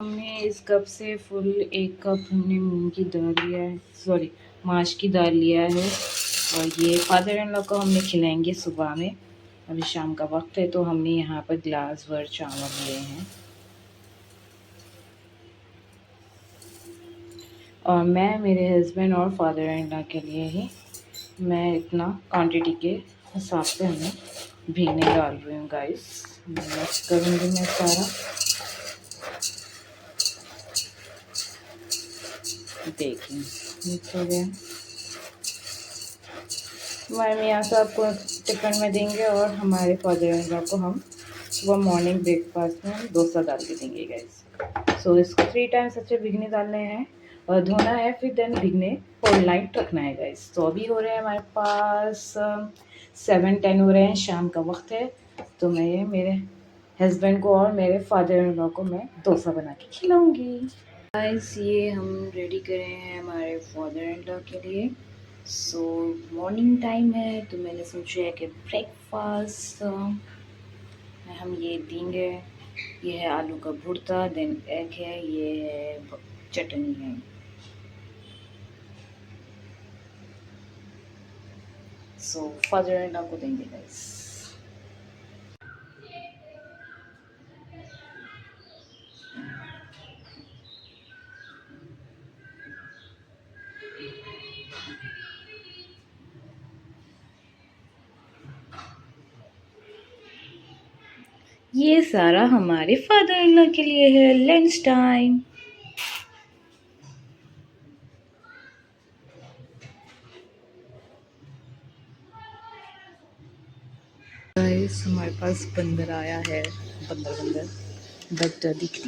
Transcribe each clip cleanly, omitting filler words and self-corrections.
हमने इस कप से फुल 1 कप हमने मूंग की दाल लिया है, सॉरी माश की दाल लिया है। और ये फादर इन लॉ को हमने खिलाएंगे सुबह में। अभी शाम का वक्त है तो हमने यहाँ पर ग्लास भर चावल लिए हैं। और मैं मेरे हस्बैंड और फादर इन लॉ के लिए ही मैं इतना क्वांटिटी के हिसाब से हमें भीगने डाल रही हूँ गाइस। मिक्स करूँगी मैं सारा। देखिए मिक्स हो गया। हमारे मियाँ साहब को टिफ़िन में देंगे और हमारे फादर इन लॉ को हम सुबह मॉर्निंग ब्रेकफास्ट में हम डोसा डाल के देंगे गाइस। सो इसको 3 टाइम्स अच्छे भिगने डालने हैं और धोना है, फिर देन भिगने होल नाइट रखना है गाइस। तो अभी हो रहे हैं हमारे पास 7-10 हो रहे हैं, शाम का वक्त है। तो मैं मेरे हस्बैंड को और मेरे फादर इन लॉ को मैं डोसा बना के खिलाऊँगी। गाइस ये हम रेडी कर रहे हैं हमारे फादर इन लॉ के लिए। सो मॉर्निंग टाइम है तो मैंने सोचा है कि ब्रेकफास्ट हम ये देंगे। ये है आलू का भुर्ता, देन एग है, ये है चटनी है। सो फादर इन लॉ को देंगे गाइस। ये सारा हमारे फादर इन लॉ के लिए है लंच टाइम। गाइस हमारे पास बंदर आया है, बंदर बंदर बट दिख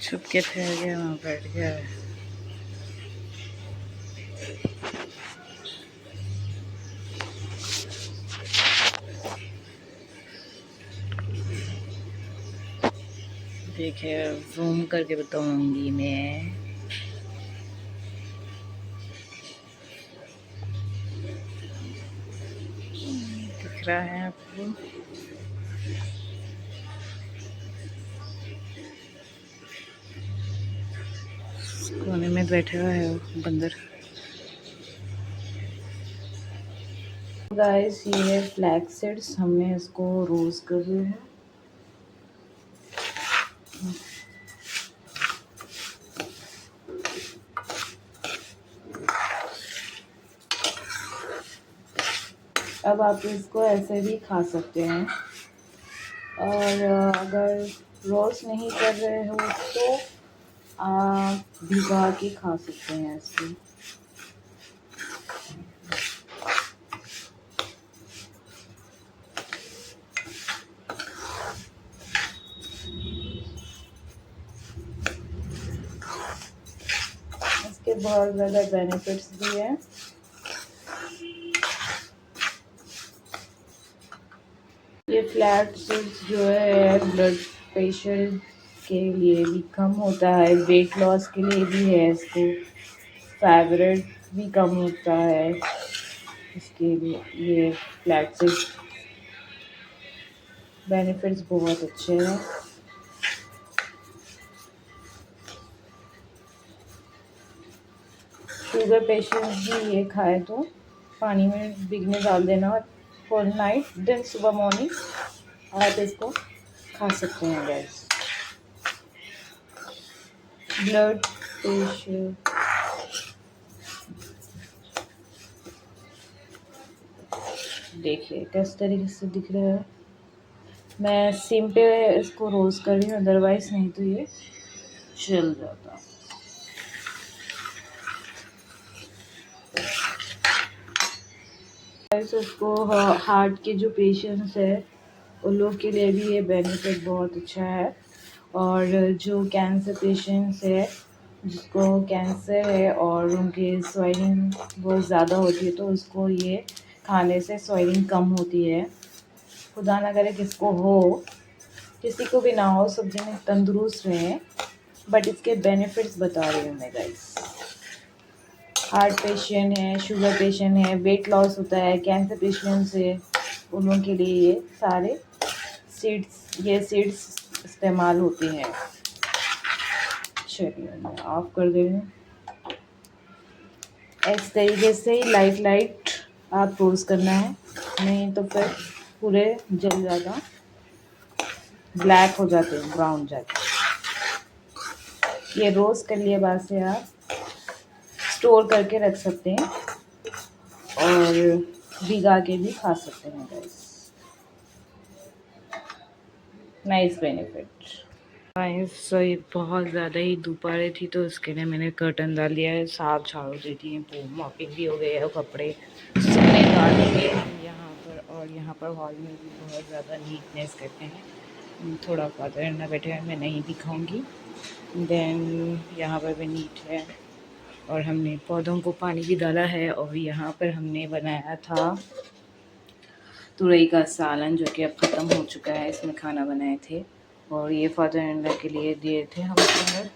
छुप के ठहर गया, वहाँ बैठ गया है। देखिए जूम करके बताऊंगी मैं। दिख रहा है आपको? कोने में बैठा हुआ है वो बंदर। गाइस ये है फ्लैक्स सीड्स, हमने इसको रोस्ट कर रहे हैं। अब आप इसको ऐसे भी खा सकते हैं और अगर रोस्ट नहीं कर रहे हो तो आप भिगा के खा सकते हैं इसको। इसके बहुत ज़्यादा बेनिफिट्स भी हैं। ये फ्लैट सीड्स जो है ब्लड प्रेशर के लिए भी कम होता है, वेट लॉस के लिए भी है, इसको फाइब्रॉइड भी कम होता है इसके लिए। ये फ्लैट सीड्स बेनिफिट्स बहुत अच्छे हैं। शुगर पेशेंट्स भी ये खाए तो पानी में भिगने डाल देना फॉर नाइट, देन सुबह मॉर्निंग आप इसको खा सकते हैं गैस। ब्लड प्रेशर देखिए किस तरीके से दिख रहा है। मैं सिम पे इसको रोस्ट कर रही हूँ, अदरवाइज नहीं तो ये जल जाता। उसको हार्ट के जो पेशेंट्स है उन लोग के लिए भी ये बेनिफिट बहुत अच्छा है। और जो कैंसर पेशेंट्स है, जिसको कैंसर है और उनकी स्वेलिंग बहुत ज़्यादा होती है तो उसको ये खाने से स्वेलिंग कम होती है। खुदा ना करे किसको हो, किसी को भी ना हो, सब जने तंदुरुस्त रहें, बट इसके बेनिफिट्स बता रही हूँ मैं गाइस। हार्ट पेशेंट है, शुगर पेशेंट है, वेट लॉस होता है, कैंसर पेशेंट्स है, उन लोगों के लिए ये सारे सीड्स इस्तेमाल होते हैं। चलिए मैं ऑफ कर दे रही हूँ। इस तरीके से ही लाइट आप रोस्ट करना है, नहीं तो फिर पूरे जल जाता, ब्लैक हो जाते हैं, ब्राउन जाते हैं। ये रोस्ट कर लिए बाद से आप स्टोर करके रख सकते हैं और भिगा के भी खा सकते हैं guys. Nice benefit guys. So ये बहुत ज़्यादा ही धूप आ रही थी तो उसके लिए मैंने कर्टन डाल दिया है, साफ झाड़ू दे दी है, मॉपिंग भी हो गई है, कपड़े सूखने डालेंगे हम यहाँ पर। और यहाँ पर हॉल में भी बहुत ज़्यादा नीटनेस करते हैं। थोड़ा फादर अंडा बैठे हैं, मैं नहीं दिखाऊंगी। देन यहाँ पर भी नीट है और हमने पौधों को पानी भी डाला है। और यहाँ पर हमने बनाया था तुरई का सालन, जो कि अब ख़त्म हो चुका है। इसमें खाना बनाए थे और ये फादर इन लॉ के लिए दिए थे हम और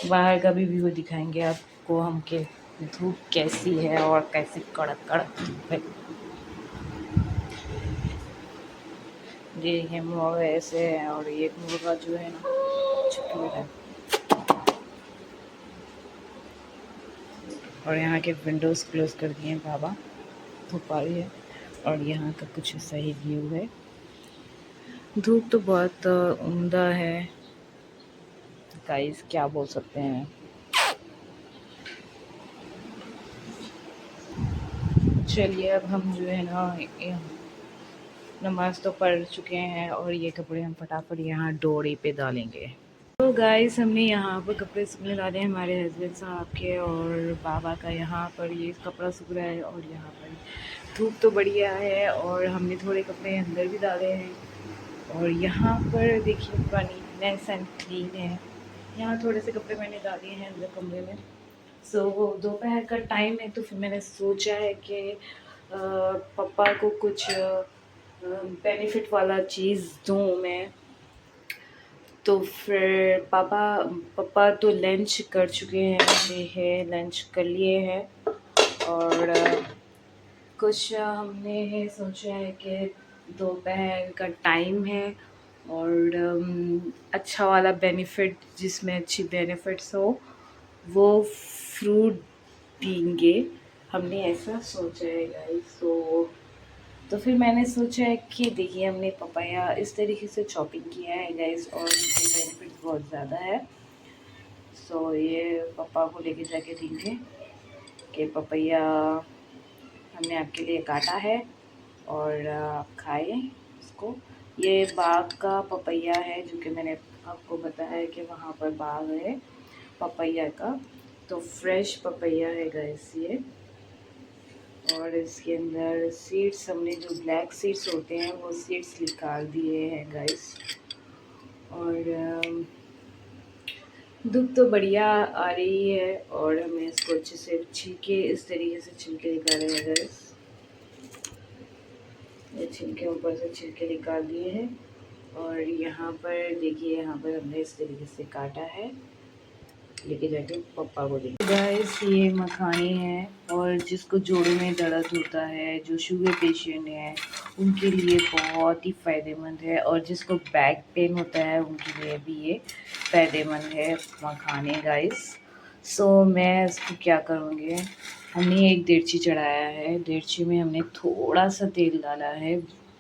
बाहर का भी व्यू दिखाएंगे आपको हम के धूप कैसी है और कैसी कड़क कड़क धूप है। ये मुर्गा ऐसे है और ये मुर्गा जो है ना छुट्टी है। और यहाँ के विंडोज़ क्लोज कर दिए बाबा, धूप आ रही है। और यहाँ का कुछ सही व्यू है। धूप तो बहुत उम्दा है गाइस, क्या बोल सकते हैं। चलिए अब हम जो है ना नमाज तो पढ़ चुके हैं और ये कपड़े हम फटाफट यहाँ डोरी पे डालेंगे। तो गाइस हमने यहाँ पर कपड़े सूखने डाले हैं हमारे हस्बैंड साहब के और बाबा का। यहाँ पर ये कपड़ा सूख रहा है और यहाँ पर धूप तो बढ़िया है और हमने थोड़े कपड़े अंदर भी डाले हैं। और यहाँ पर देखिए पानी नाइस एंड क्लीन है। यहाँ थोड़े से कपड़े मैंने डाले हैं अंदर कमरे में। सो दोपहर का टाइम है तो फिर मैंने सोचा है कि पापा को कुछ बेनिफिट वाला चीज़ दूँ मैं। तो फिर पापा तो लंच कर चुके हैं, लंच कर लिए हैं। और कुछ हमने सोचा है कि दोपहर का टाइम है और अच्छा वाला बेनिफिट, जिसमें अच्छी बेनिफिट्स हो, वो फ्रूट देंगे। हमने ऐसा सोचा है गाइस। तो फिर मैंने सोचा है कि देखिए हमने पपाया इस तरीके से चॉपिंग किया है गाइस और इसके बेनिफिट बहुत ज़्यादा है। सो ये पापा को लेके जाके देंगे कि पपैया हमने आपके लिए काटा है और आप खाए इसको। ये बाग का पपैया है, जो कि मैंने आपको बताया है कि वहाँ पर बाग है पपैया का। तो फ्रेश पपैया है गाइस ये। और इसके अंदर सीड्स, हमने जो ब्लैक सीड्स होते हैं वो सीड्स निकाल दिए हैं गाइस। और धूप तो बढ़िया आ रही है और हमें इसको अच्छे से छिलके इस तरीके से छिलके निकाले हैं गाइस। ये छिलके ऊपर से छिलके निकाल दिए हैं। और यहाँ पर देखिए, यहाँ पर हमने इस तरीके से काटा है, लेके जाके पापा को देंगे गाइस। ये मखाने हैं और जिसको जोड़ों में दर्द होता है, जो शुगर पेशेंट है, उनके लिए बहुत ही फ़ायदेमंद है। और जिसको बैक पेन होता है उनके लिए भी ये फ़ायदेमंद है मखाने गाइस। सो मैं इसको क्या करूँगी, हमने एक देड़ची चढ़ाया है। देड़ची में हमने थोड़ा सा तेल डाला है,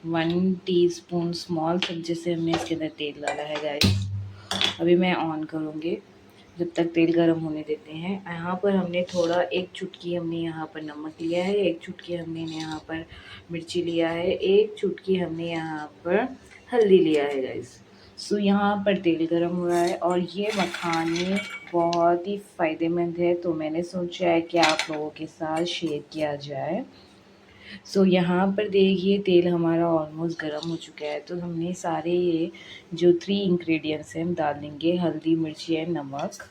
1 टीस्पून स्मॉल चमचे से हमने इसके अंदर तेल डाला है गाइस। अभी मैं ऑन करूँगी, जब तक तेल गर्म होने देते हैं। यहाँ पर हमने थोड़ा, 1 चुटकी हमने यहाँ पर नमक लिया है, 1 चुटकी हमने यहाँ पर मिर्ची लिया है, 1 चुटकी हमने यहाँ पर हल्दी लिया है गाइस। सो यहाँ पर तेल गर्म हो रहा है और ये मखाने बहुत ही फ़ायदेमंद है, तो मैंने सोचा है कि आप लोगों के साथ शेयर किया जाए। सो यहाँ पर देखिए तेल हमारा ऑलमोस्ट गर्म हो चुका है। तो हमने सारे ये जो 3 इंग्रेडिएंट्स हैं हम डाल देंगे, हल्दी, मिर्ची एंड नमक।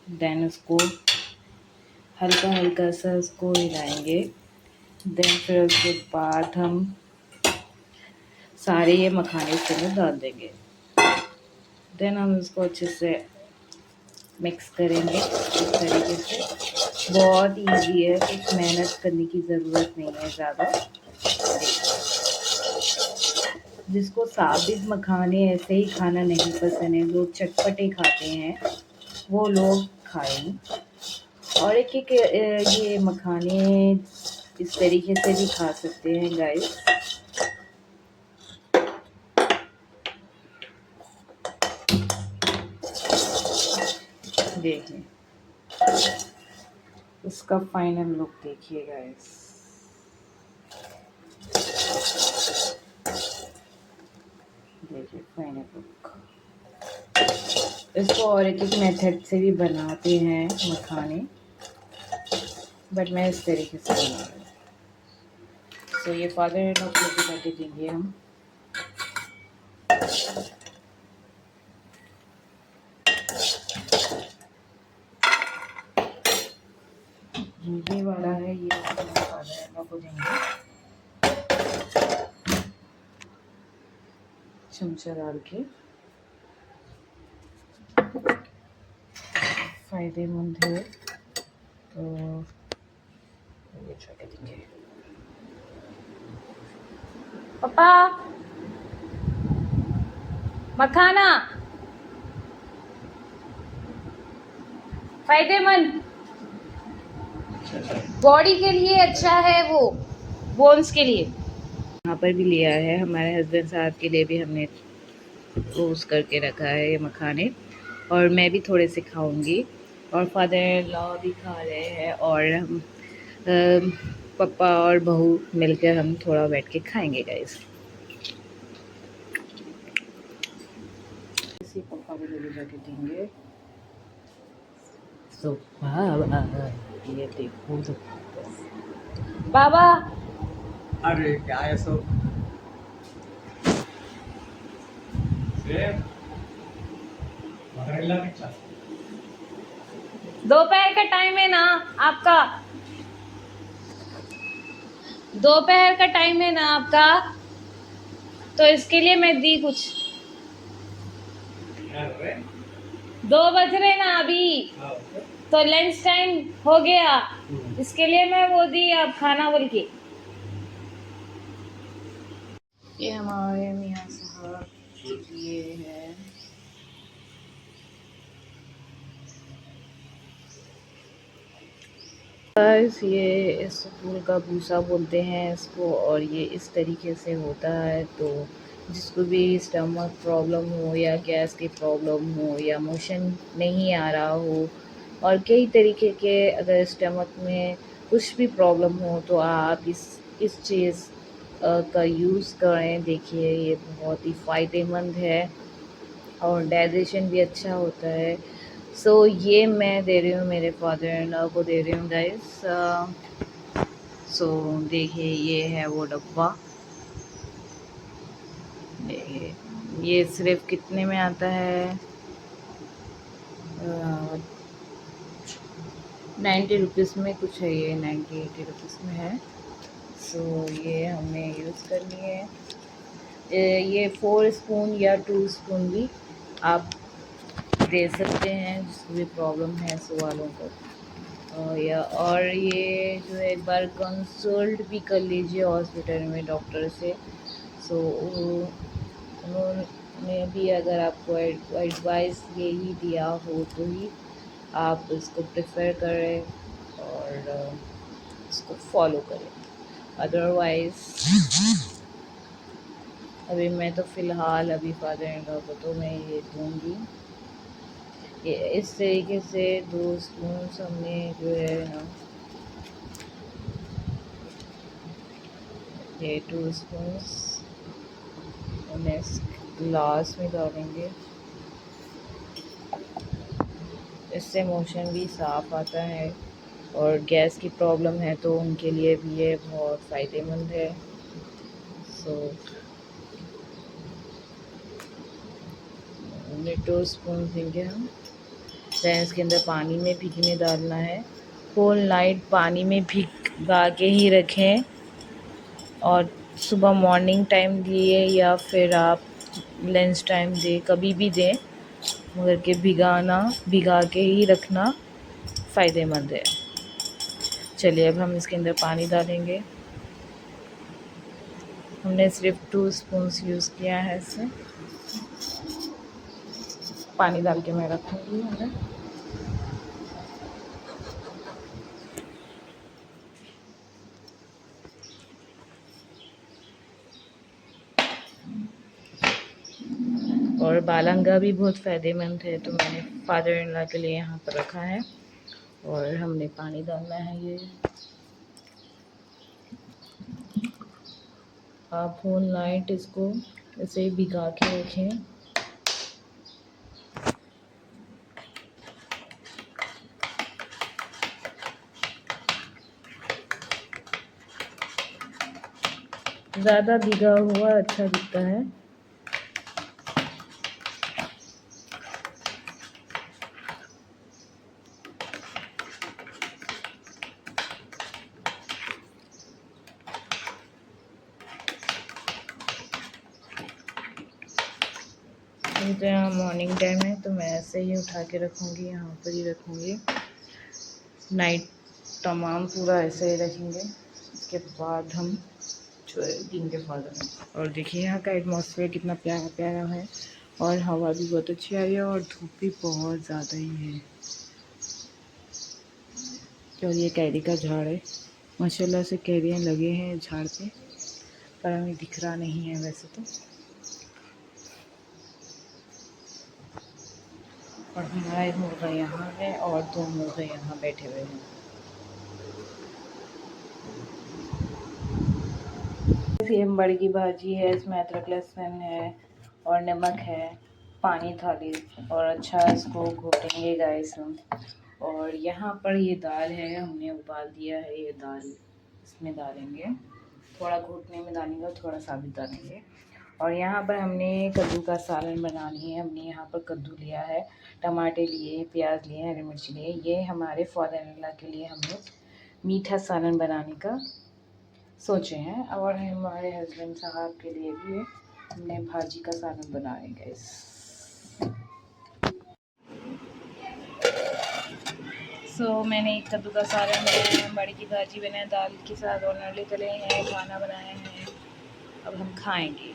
देन उसको हल्का हल्का सा उसको हिलाएंगे। देन फिर उसके बाद हम सारे ये मखाने इसके अंदर डाल देंगे। देन हम इसको अच्छे से मिक्स करेंगे इस तरीके से। बहुत इजी है, कुछ मेहनत करने की ज़रूरत नहीं है ज़्यादा। जिसको साबित मखाने ऐसे ही खाना नहीं पसंद है, जो चटपटे खाते हैं वो लोग खाएं। और एक एक ये मखाने इस तरीके से भी खा सकते हैं गाइस। देखिए इसका फाइनल लुक देखिए गाइस। देखिए फाइनल लुक। इसको और एक एक मेथड से भी बनाते हैं मखाने, बट मैं इस तरीके से बना रही हूँ। सो ये फादर इन लॉ को भी करके देंगे हम। ये वाला है, ये फादर इन लॉ को देंगे चमचा डाल के। फायदेमंद है तो ये छोटे देंगे। पापा मखाना फायदेमंद, बॉडी के लिए अच्छा है, वो बोन्स के लिए। यहाँ पर भी लिया है हमारे हस्बैंड साहब के लिए भी, हमने रोस्ट करके रखा है ये मखाने, और मैं भी थोड़े से खाऊंगी और फादर इन लॉ भी खा रहे हैं, और हम पापा और बहू मिलकर हम थोड़ा बैठ के खाएंगे गाइस। इसी पापा को ले जाके देंगे। सो बाबा ये देखो बाबा। अरे क्या है सब दोपहर का टाइम है ना आपका, दोपहर का टाइम है ना आपका, तो इसके लिए मैं दी कुछ। 2 बज रहे ना अभी, तो लंच टाइम हो गया, इसके लिए मैं वो दी आप खाना बोल के। ये हमारे मियाँ साहब ये है बस, ये इस फूल का भूसा बोलते हैं इसको, और ये इस तरीके से होता है। तो जिसको भी स्टमक प्रॉब्लम हो या गैस की प्रॉब्लम हो या मोशन नहीं आ रहा हो, और कई तरीके के अगर स्टमक में कुछ भी प्रॉब्लम हो, तो आप इस चीज़ का यूज़ करें। देखिए ये बहुत ही फ़ायदेमंद है और डाइजेशन भी अच्छा होता है। सो ये मैं दे रही हूँ, मेरे फादर इन लॉ को दे रही हूँ गाइस। सो देखिए ये है वो डब्बा, देखिए ये सिर्फ कितने में आता है, 90 रुपीज़ में कुछ है, ये 90-80 रुपीज़ में है। सो ये हमने यूज़ कर लिए है। ये 4 स्पून या 2 स्पून भी आप दे सकते हैं जिसको भी प्रॉब्लम है सो वालों को। और ये जो है एक बार कंसल्ट भी कर लीजिए हॉस्पिटल में डॉक्टर से। सो उन्होंने भी अगर आपको एडवाइस यही दिया हो तो ही आप इसको प्रेफर करें और इसको फॉलो करें। अदरवाइज़ अभी मैं तो फ़िलहाल अभी फादर इन लॉ को तो मैं ये दूँगी। ये इस तरीके से 2 स्पून हमने जो है ना, ये 2 स्पून हमने ग्लास में डालेंगे। इससे मोशन भी साफ़ आता है, और गैस की प्रॉब्लम है तो उनके लिए भी ये बहुत फ़ायदेमंद है। सो 2 स्पून देंगे हम। दैन इसके अंदर पानी में भिगने डालना है, होल नाइट पानी में भिगा के ही रखें, और सुबह मॉर्निंग टाइम दिए या फिर आप लंच टाइम दें, कभी भी दें, मगर के भिगा के ही रखना फ़ायदेमंद है। चलिए अब हम इसके अंदर पानी डालेंगे। हमने सिर्फ 2 स्पून्स यूज़ किया है इसमें। पानी डाल के मैं रखूँगी उन्हें। और बालंगा भी बहुत फ़ायदेमंद है, तो मैंने फादर इन लॉ के लिए यहाँ पर रखा है। और हमने पानी डालना है ये। आप होल नाइट इसको ऐसे ही भिगा के रखें। ज़्यादा भिगा हुआ अच्छा दिखता है। तो यहाँ मॉर्निंग टाइम है, तो मैं ऐसे ही उठा के रखूँगी, यहाँ पर ही रखूँगी। नाइट तमाम पूरा ऐसे ही रखेंगे। इसके बाद हम जो है दिन के फादर में। और देखिए यहाँ का एटमॉस्फेयर कितना प्यारा प्यारा है, और हवा भी बहुत अच्छी आ रही है, और धूप भी बहुत ज़्यादा ही है। और ये कैरी का झाड़ है, माशाल्लाह से कैरियाँ लगे हैं झाड़ पे, पर हमें दिख रहा नहीं है वैसे तो। और हमारा एक मुर्गा यहाँ है और 2 मुर्गे यहाँ बैठे हुए हैं। सेम की भाजी है, इसमें अदरक लहसुन है और नमक है, पानी थाली, और अच्छा इसको घोटेंगे गाइस हम। और यहाँ पर ये दाल है, हमने उबाल दिया है, ये दाल इसमें डालेंगे। थोड़ा घोटने में डालेंगे, थोड़ा साबित डालेंगे। और यहाँ पर हमने कद्दू का सालन बनानी है। हमने यहाँ पर कद्दू लिया है, टमाटर लिए, प्याज लिए, हरी मिर्च लिए। ये हमारे फादर इन लॉ के लिए हमने मीठा सालन बनाने का सोचे हैं, और हमारे हस्बैंड साहब के लिए भी हमने भाजी का सालन बनाएंगे। मैंने एक कद्दू का सालन बनाया, बड़ी की भाजी बनाया, दाल के साथ और नले तले हैं, खाना बनाए हैं। अब हम खाएंगे।